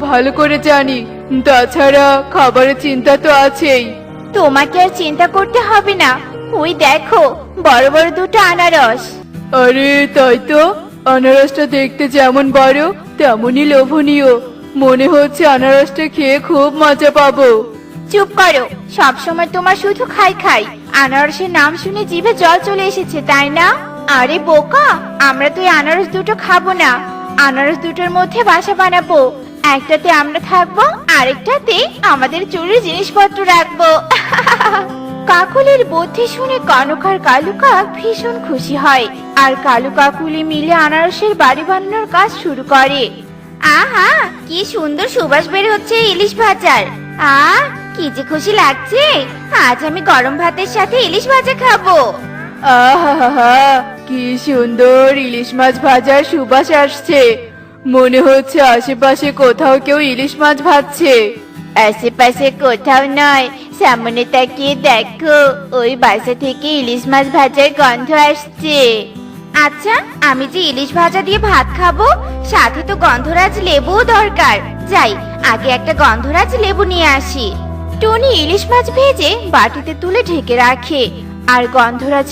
ভালো করে জানি। তাছাড়া খাবারের চিন্তা তো আছেই। তোমাকে আর চিন্তা করতে হবে না। ওই দেখো, বড় বড় দুটো আনারস। আরে তাই তো, আনারসটা দেখতে যেমন বড় তেমনই লোভনীয়। মনে হচ্ছে আনারসটা খেয়ে খুব মজা পাবো। চুপ করো, সব সময় তোমার শুধু খাই খাই। আনারসের নাম শুনে জিভে জল চলে এসেছে, তাই না? আরে বোকা, আমরা তো এই আনারস দুটো খাবো না। আনারস দুটোর মধ্যে বাসা বানাবো। একটাতে আমরা থাকবো, আরেকটাতে আমাদের চুরির জিনিসপত্র রাখবো। কাকুলির বুদ্ধি শুনে কনক আর কালু কাক ভীষণ খুশি হয়। আর কালু কাকুলি মিলে আনারসের বাড়ি বানানোর কাজ শুরু করে। আহা, কি সুন্দর সুবাস বের হচ্ছে ইলিশ ভাজার। কি যে খুশি লাগছে। আজ আমি গরম ভাতের সাথে ইলিশ ভাজা খাবো। আহা, কি সুন্দর ইলিশ মাছ ভাজার সুবাস আসছে। মনে হচ্ছে আশেপাশে কোথাও কেউ ইলিশ মাছ ভাজছে। আশেপাশে কোথাও নয়, সামনে তাকিয়ে দেখো, ওই বাসা থেকে ইলিশ মাছ ভাজার গন্ধ আসছে। আচ্ছা, আমি যে ইলিশ ভাজা দিয়ে ভাত খাবো, সাথে তো গন্ধরাজ লেবুও দরকার। যাই, আগে একটা গন্ধরাজ লেবু নিয়ে আসি। টনি ইলিশ মাছ ভেজে বাটিতে তুলে ঢেকে রাখে, আর গন্ধরাজ